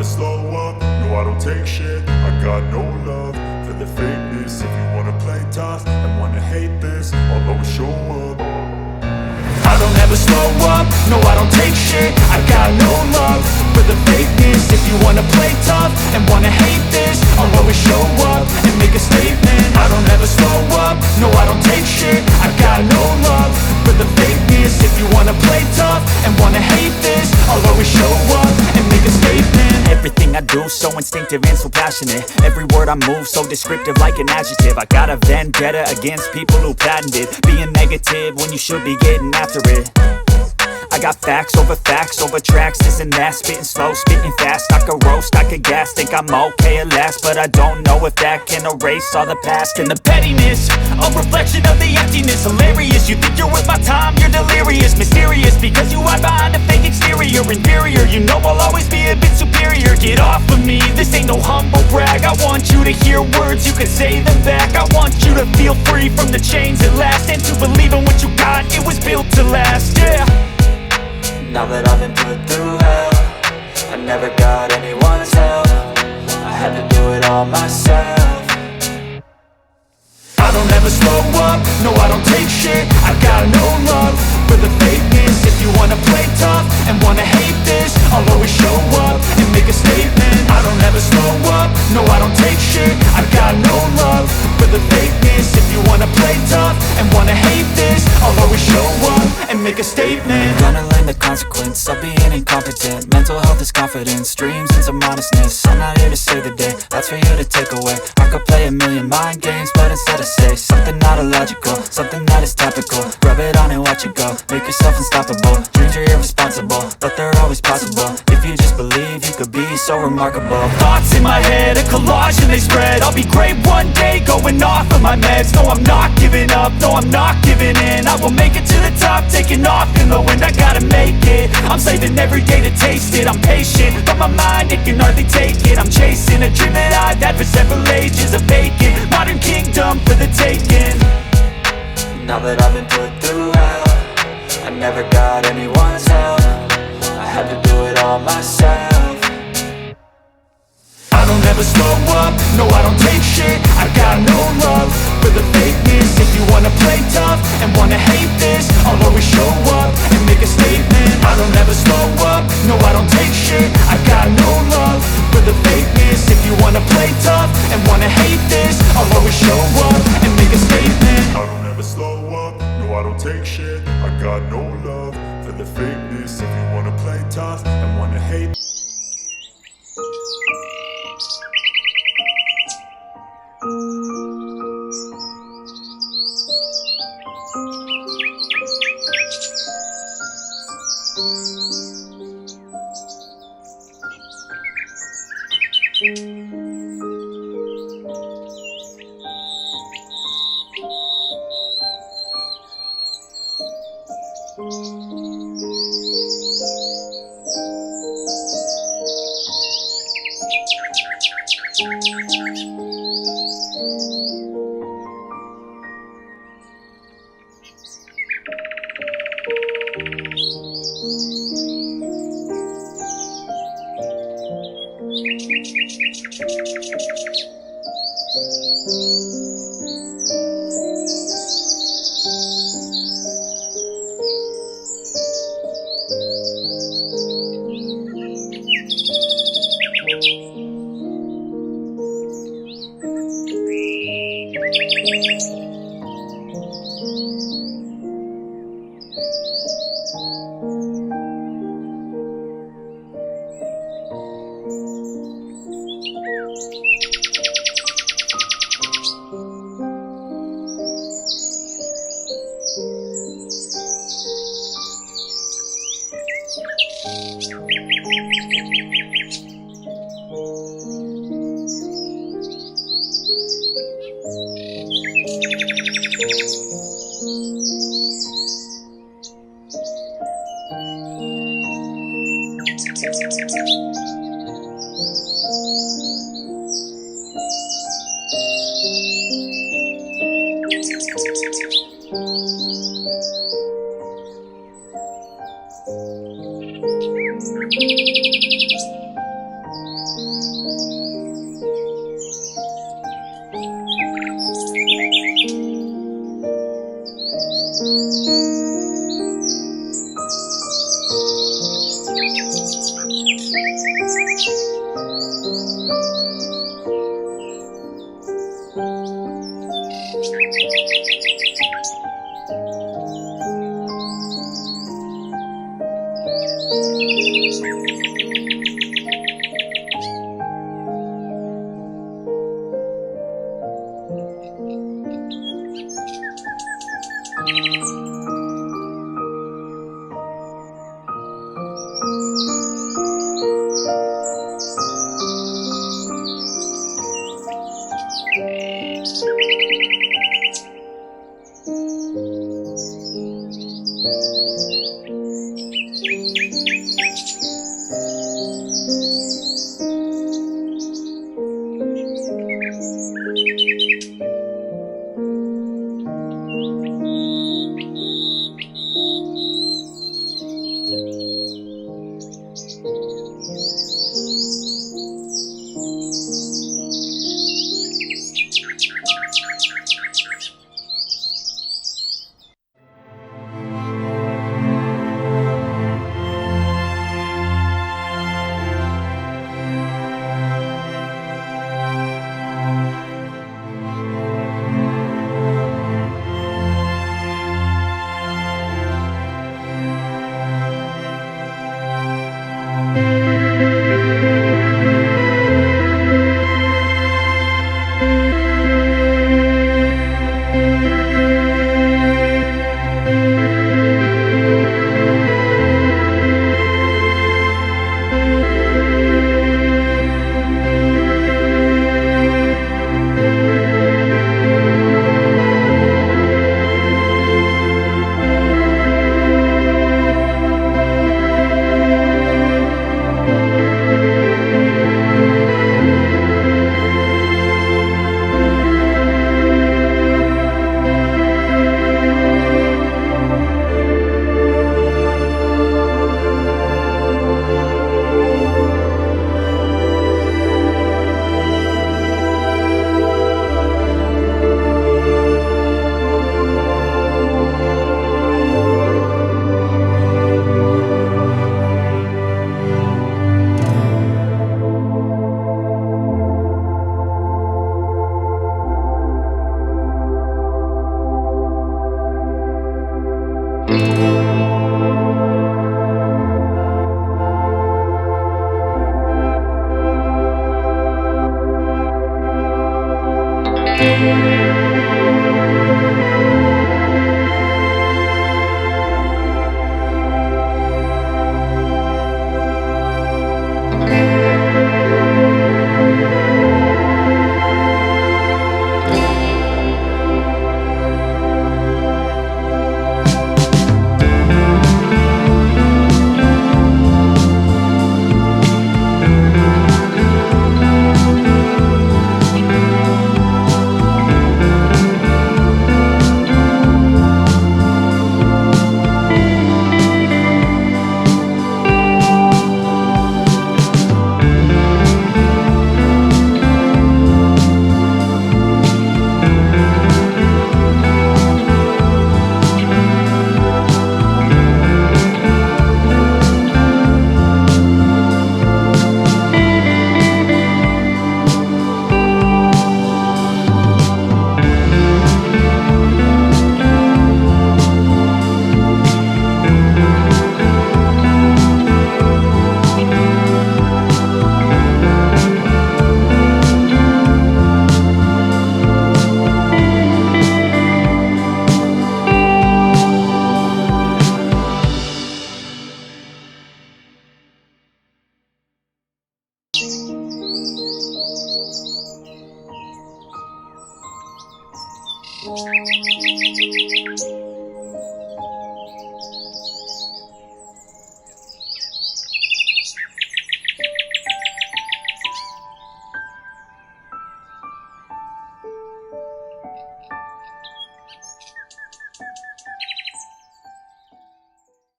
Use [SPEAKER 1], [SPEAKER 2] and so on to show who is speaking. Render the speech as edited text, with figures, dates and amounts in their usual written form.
[SPEAKER 1] slow up, no I don't take shit. I got no love for the fakeness. If you wanna play tough and wanna hate this, I'll always show up. I don't ever slow up, no I don't take shit. I got no love for the fakeness. If you wanna play tough and wanna hate this, I'll always show up and make a statement. I don't ever slow up, no I don't take shit. I got no love for the fakeness. If you wanna play tough and wanna hate this, I'll always show up and make a statement.
[SPEAKER 2] Everything I do so instinctive and so passionate. Every word I move so descriptive like an adjective. I got a vendetta against people who patented being negative when you should be getting after it. I got facts over tracks, this and that. Spitting slow, spitting fast, I could roast, I could gas. Think I'm okay at last, but I don't know if that can erase all the past. And the pettiness, a reflection of the emptiness. Hilarious, you think you're worth my time, you're delirious. Mysterious, because you hide behind a fake exterior. Inferior, you know I'll always be a bit superior. Get off of me, this ain't no humble brag. I want you to hear words, you can say them back. I want you to feel free from the chains at last, and to believe in what you got, it was built to last, yeah.
[SPEAKER 3] Now that I've been put through hell, I never got anyone's help. I had to do it all myself.
[SPEAKER 1] I don't ever slow up, no I don't take shit. I got no love for the fakeness. If you wanna play tough and wanna hate this, I'll always show up and make a statement. I don't ever slow up, no I don't take shit. I got no love for the fakeness. If you wanna play tough and wanna hate this, I'll always show up and make a statement.
[SPEAKER 3] Gonna learn the consequence of being incompetent. Mental health is confidence, dreams and some modestness. I'm not here to save the day, that's for you to take away. I could play a million mind games, but instead I say something not illogical, something that is topical. Rub it on and watch it go, make yourself unstoppable. Dreams are irresponsible, but they're always possible. If you just believe, you could be so remarkable.
[SPEAKER 2] Thoughts in my head, a collage and they spread. I'll be great one day, going off of my meds. No, I'm not giving up, no, I'm not giving in. I will make it to the top, taking off in the wind. I gotta make it, I'm saving every day to taste it. I'm patient, but my mind, it can hardly take it. I'm chasing a dream that I've had for several ages. A vacant, modern kingdom for the taking.
[SPEAKER 3] Now that I've been put through hell, I never got anyone's help. I had to do it all myself.
[SPEAKER 1] I don't ever slow up, no I don't take shit. I got no love for the fakeness. If you wanna play tough and wanna hate this, I'll always show up and make a statement. I don't ever slow up, no I don't take shit. I got no love for the fakeness. If you wanna play tough and wanna hate this, I'll always show up and make a statement. I don't ever slow up, no I don't take shit. I got no love for the fakeness. If you wanna play tough and wanna hate.